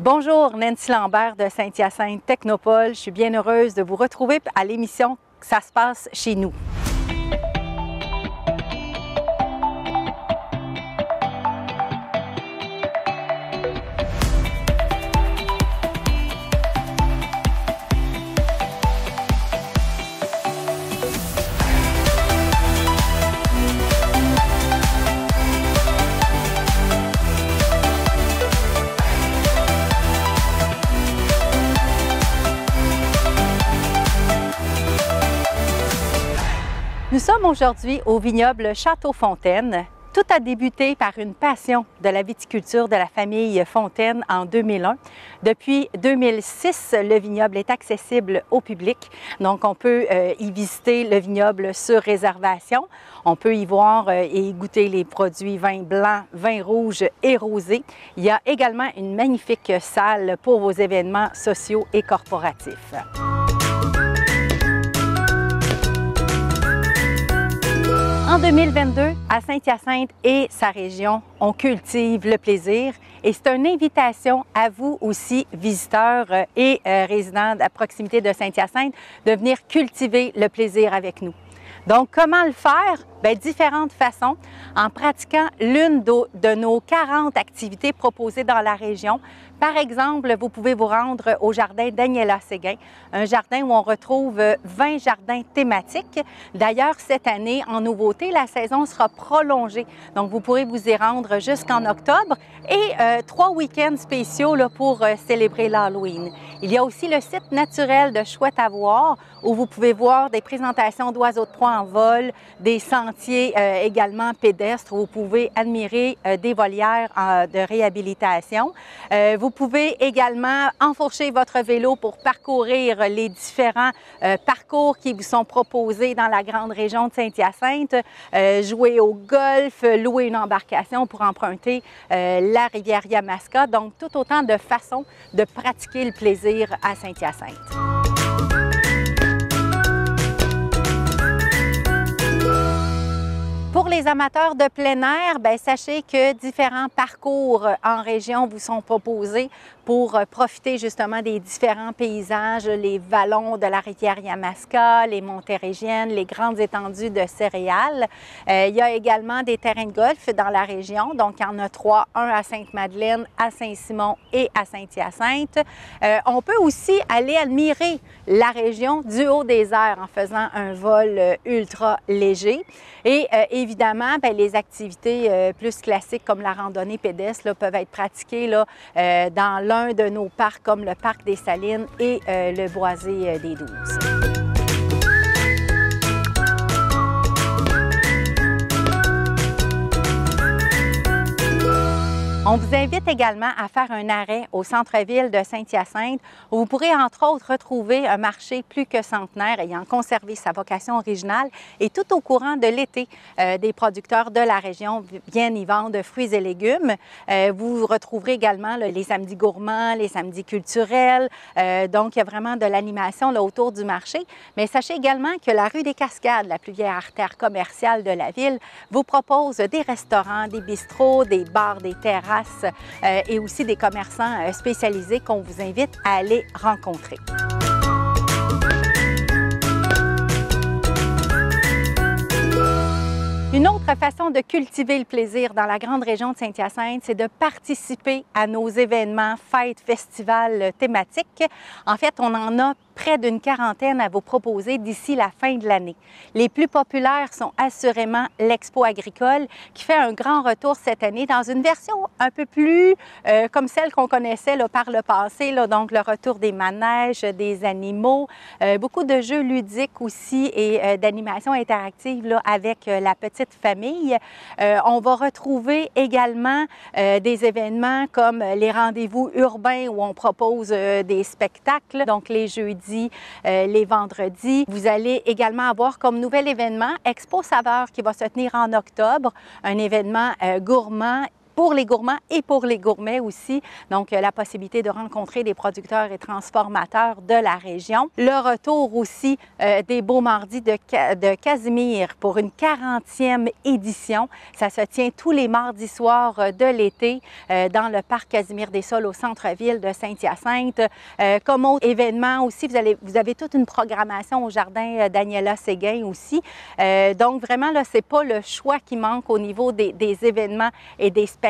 Bonjour, Nancy Lambert de Saint-Hyacinthe Technopole. Je suis bien heureuse de vous retrouver à l'émission Ça se passe chez nous. Nous sommes aujourd'hui au vignoble Château-Fontaine. Tout a débuté par une passion de la viticulture de la famille Fontaine en 2001. Depuis 2006, le vignoble est accessible au public. Donc, on peut y visiter le vignoble sur réservation. On peut y voir et y goûter les produits vins blancs, vins rouges et rosés. Il y a également une magnifique salle pour vos événements sociaux et corporatifs. En 2022, à Saint-Hyacinthe et sa région, on cultive le plaisir et c'est une invitation à vous aussi, visiteurs et résidents à proximité de Saint-Hyacinthe, de venir cultiver le plaisir avec nous. Donc, comment le faire? Bien, différentes façons, en pratiquant l'une de nos 40 activités proposées dans la région. Par exemple, vous pouvez vous rendre au jardin Daniela Séguin, un jardin où on retrouve 20 jardins thématiques. D'ailleurs, cette année, en nouveauté, la saison sera prolongée. Donc, vous pourrez vous y rendre jusqu'en octobre et 3 week-ends spéciaux là, pour célébrer l'Halloween. Il y a aussi le site naturel de Chouette à voir où vous pouvez voir des présentations d'oiseaux de proie en vol, des sentiers également pédestres où vous pouvez admirer des volières de réhabilitation. Vous pouvez également enfourcher votre vélo pour parcourir les différents parcours qui vous sont proposés dans la grande région de Saint-Hyacinthe, jouer au golf, louer une embarcation pour emprunter la rivière Yamaska. Donc, tout autant de façons de pratiquer le plaisir à Saint-Hyacinthe. Pour les amateurs de plein air, bien, sachez que différents parcours en région vous sont proposés pour profiter justement des différents paysages, les vallons de la rivière Yamaska, les Montérégiennes, les grandes étendues de céréales. Il y a également des terrains de golf dans la région, donc il y en a 3, un à Sainte-Madeleine, à Saint-Simon et à Saint-Hyacinthe. On peut aussi aller admirer la région du haut des airs en faisant un vol ultra léger. Et évidemment, bien, les activités plus classiques comme la randonnée pédestre là, peuvent être pratiquées là, dans l'un de nos parcs comme le Parc des Salines et le Boisé des Douze. On vous invite également à faire un arrêt au centre-ville de Saint-Hyacinthe où vous pourrez entre autres retrouver un marché plus que centenaire ayant conservé sa vocation originale et tout au courant de l'été, des producteurs de la région viennent y vendre fruits et légumes. Vous retrouverez également là, les samedis gourmands, les samedis culturels, donc il y a vraiment de l'animation autour du marché. Mais sachez également que la rue des Cascades, la plus vieille artère commerciale de la ville, vous propose des restaurants, des bistrots, des bars, des terrasses, et aussi des commerçants spécialisés qu'on vous invite à aller rencontrer. Une autre façon de cultiver le plaisir dans la grande région de Saint-Hyacinthe, c'est de participer à nos événements, fêtes, festivals thématiques. En fait, on en a près d'une quarantaine à vous proposer d'ici la fin de l'année. Les plus populaires sont assurément l'Expo agricole qui fait un grand retour cette année dans une version un peu plus comme celle qu'on connaissait là, par le passé, là, donc le retour des manèges, des animaux, beaucoup de jeux ludiques aussi et d'animation interactive là, avec la petite famille. On va retrouver également des événements comme les rendez-vous urbains où on propose des spectacles, donc les jeudis, les vendredis. Vous allez également avoir comme nouvel événement Expo Saveurs qui va se tenir en octobre, un événement gourmand pour les gourmands et pour les gourmets aussi. Donc, la possibilité de rencontrer des producteurs et transformateurs de la région. Le retour aussi des Beaux Mardis de Casimir pour une 40e édition. Ça se tient tous les mardis soirs de l'été dans le parc Casimir-des-Saules au centre-ville de Saint-Hyacinthe. Comme autre événement aussi, vous avez toute une programmation au jardin Daniela Séguin aussi. Donc, vraiment, là, c'est pas le choix qui manque au niveau des événements et des spectacles.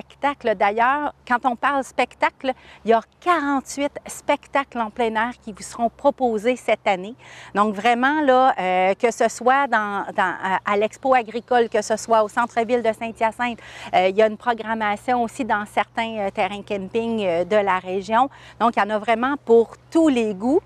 D'ailleurs, quand on parle spectacle, il y a 48 spectacles en plein air qui vous seront proposés cette année. Donc, vraiment, là, que ce soit à l'Expo agricole, que ce soit au centre-ville de Saint-Hyacinthe, il y a une programmation aussi dans certains terrains camping de la région. Donc, il y en a vraiment pour tous les goûts.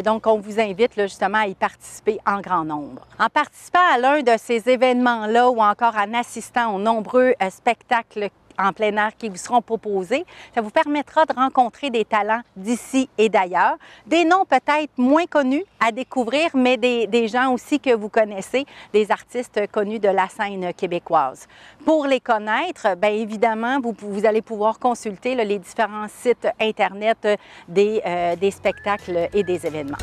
Donc, on vous invite là, justement à y participer en grand nombre. En participant à l'un de ces événements-là ou encore en assistant aux nombreux spectacles en plein air qui vous seront proposés, ça vous permettra de rencontrer des talents d'ici et d'ailleurs, des noms peut-être moins connus à découvrir, mais des gens aussi que vous connaissez, des artistes connus de la scène québécoise. Pour les connaître, bien évidemment, vous allez pouvoir consulter là, les différents sites Internet des spectacles et des événements.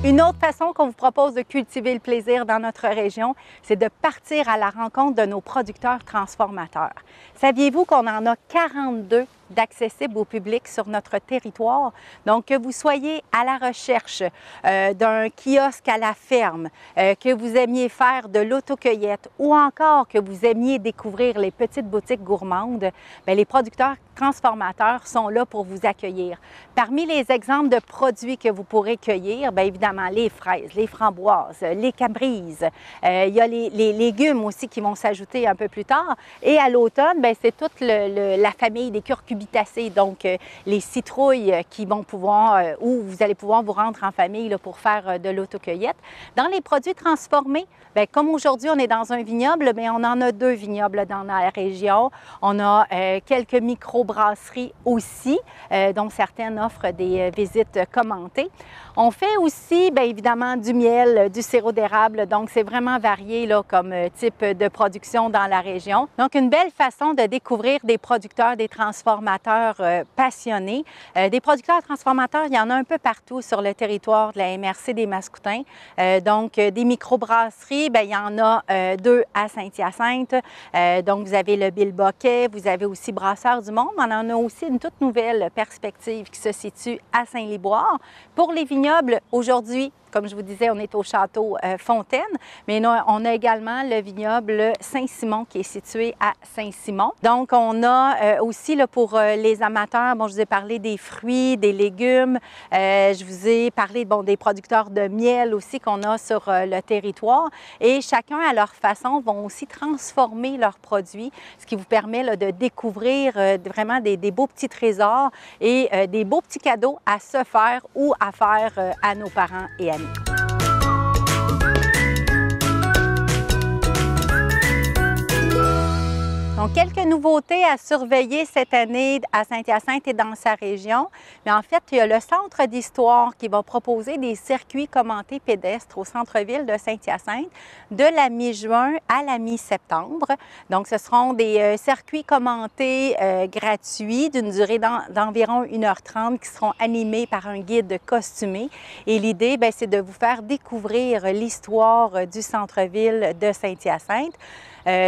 Une autre façon qu'on vous propose de cultiver le plaisir dans notre région, c'est de partir à la rencontre de nos producteurs transformateurs. Saviez-vous qu'on en a 42 d'accessibles au public sur notre territoire? Donc, que vous soyez à la recherche d'un kiosque à la ferme, que vous aimiez faire de l'autocueillette ou encore que vous aimiez découvrir les petites boutiques gourmandes, bien, les producteurs transformateurs sont là pour vous accueillir. Parmi les exemples de produits que vous pourrez cueillir, bien évidemment, les fraises, les framboises, les cabrises. Il y a les légumes aussi qui vont s'ajouter un peu plus tard. Et à l'automne, bien, c'est toute la famille des curcubitacées, donc les citrouilles qui vont pouvoir, où vous allez pouvoir vous rendre en famille là, pour faire de l'autocueillette. Dans les produits transformés, bien, comme aujourd'hui on est dans un vignoble, bien, on en a 2 vignobles dans la région. On a quelques microbrasseries aussi, dont certaines offrent des visites commentées. On fait aussi, bien évidemment, du miel, du sirop d'érable, donc c'est vraiment varié là, comme type de production dans la région. Donc, une belle façon de découvrir des producteurs, des transformateurs passionnés. Des producteurs transformateurs, il y en a un peu partout sur le territoire de la MRC des Mascoutins. Donc, des microbrasseries, bien, il y en a 2 à Saint-Hyacinthe. Donc, vous avez le Bill Boquet, vous avez aussi Brasseurs du Monde. On en a aussi une toute nouvelle perspective qui se situe à Saint-Liboire. Pour les vignobles, aujourd'hui, comme je vous disais, on est au château Fontaine, mais on a également le vignoble Saint-Simon qui est situé à Saint-Simon. Donc, on a aussi là, pour les amateurs, bon, je vous ai parlé des fruits, des légumes, je vous ai parlé bon, des producteurs de miel aussi qu'on a sur le territoire et chacun à leur façon vont aussi transformer leurs produits, ce qui vous permet là, de découvrir vraiment des beaux petits trésors et des beaux petits cadeaux à se faire ou à faire à nos parents et amis. Donc, quelques nouveautés à surveiller cette année à Saint-Hyacinthe et dans sa région. Mais en fait, il y a le Centre d'histoire qui va proposer des circuits commentés pédestres au centre-ville de Saint-Hyacinthe de la mi-juin à la mi-septembre. Donc, ce seront des circuits commentés gratuits d'une durée d'environ 1h30 qui seront animés par un guide costumé. Et l'idée, c'est de vous faire découvrir l'histoire du centre-ville de Saint-Hyacinthe.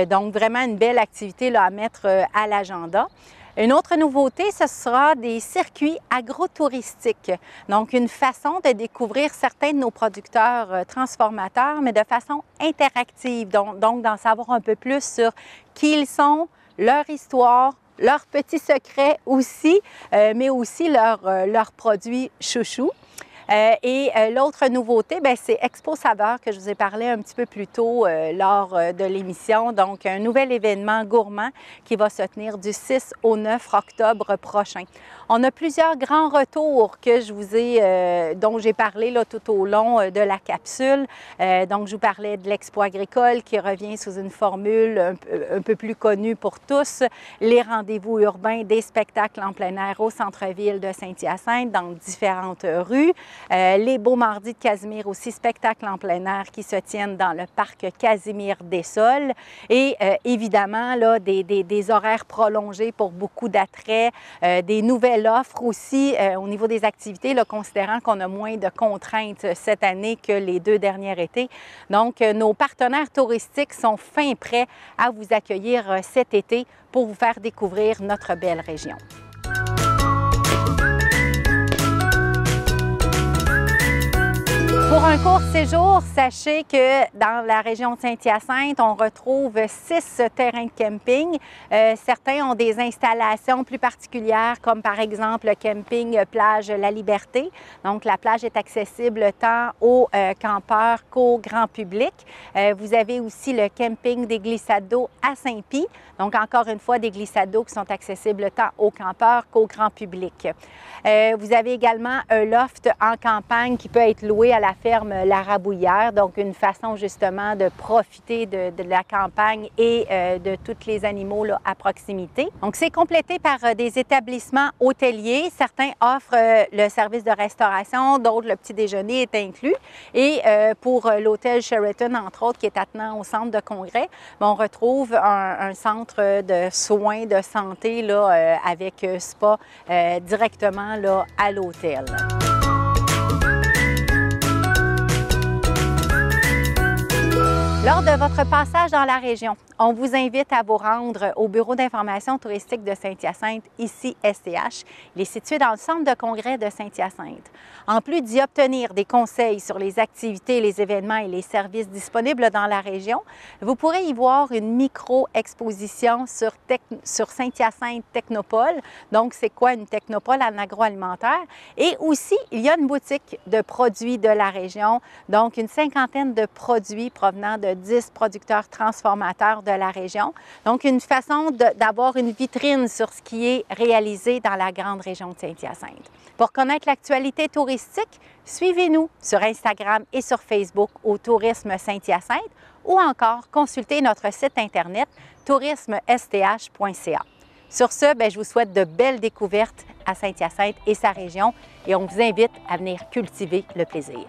Donc, vraiment une belle activité là, à mettre à l'agenda. Une autre nouveauté, ce sera des circuits agrotouristiques. Donc, une façon de découvrir certains de nos producteurs transformateurs, mais de façon interactive. Donc d'en savoir un peu plus sur qui ils sont, leur histoire, leurs petits secrets aussi, mais aussi leurs produits chouchous. L'autre nouveauté, c'est Expo Saveurs que je vous ai parlé un petit peu plus tôt lors de l'émission. Donc, un nouvel événement gourmand qui va se tenir du 6 au 9 octobre prochain. On a plusieurs grands retours que je vous ai, dont j'ai parlé là, tout au long de la capsule. Donc, je vous parlais de l'Expo agricole qui revient sous une formule un peu plus connue pour tous. Les rendez-vous urbains, des spectacles en plein air au centre-ville de Saint-Hyacinthe dans différentes rues. Les Beaux Mardis de Casimir aussi, spectacles en plein air qui se tiennent dans le parc Casimir des Sols. Et évidemment, là, des horaires prolongés pour beaucoup d'attraits, des nouvelles offres aussi au niveau des activités, là, considérant qu'on a moins de contraintes cette année que les 2 derniers étés. Donc, nos partenaires touristiques sont fin prêts à vous accueillir cet été pour vous faire découvrir notre belle région. Pour un court séjour, sachez que dans la région de Saint-Hyacinthe, on retrouve 6 terrains de camping. Certains ont des installations plus particulières, comme par exemple le camping plage La Liberté. Donc, la plage est accessible tant aux campeurs qu'au grand public. Vous avez aussi le camping des glissades d'eau à Saint-Pie. Donc, encore une fois, des glissades d'eau qui sont accessibles tant aux campeurs qu'au grand public. Vous avez également un loft en campagne qui peut être loué à la ferme La Rabouillère, donc une façon justement de profiter de la campagne et de tous les animaux là, à proximité. Donc, c'est complété par des établissements hôteliers. Certains offrent le service de restauration, d'autres, le petit déjeuner est inclus. Et pour l'hôtel Sheraton, entre autres, qui est attenant au centre de congrès, on retrouve un centre de soins de santé là, avec spa directement là, à l'hôtel. Lors de votre passage dans la région, on vous invite à vous rendre au Bureau d'information touristique de Saint-Hyacinthe, ici STH. Il est situé dans le centre de congrès de Saint-Hyacinthe. En plus d'y obtenir des conseils sur les activités, les événements et les services disponibles dans la région, vous pourrez y voir une micro-exposition sur Saint-Hyacinthe Technopole. Donc, c'est quoi une technopole en agroalimentaire? Et aussi, il y a une boutique de produits de la région, donc une 50aine de produits provenant de 10 producteurs transformateurs de la région. Donc, une façon d'avoir une vitrine sur ce qui est réalisé dans la grande région de Saint-Hyacinthe. Pour connaître l'actualité touristique, suivez-nous sur Instagram et sur Facebook au Tourisme Saint-Hyacinthe ou encore consultez notre site Internet tourismesth.ca. Sur ce, je vous souhaite de belles découvertes à Saint-Hyacinthe et sa région et on vous invite à venir cultiver le plaisir.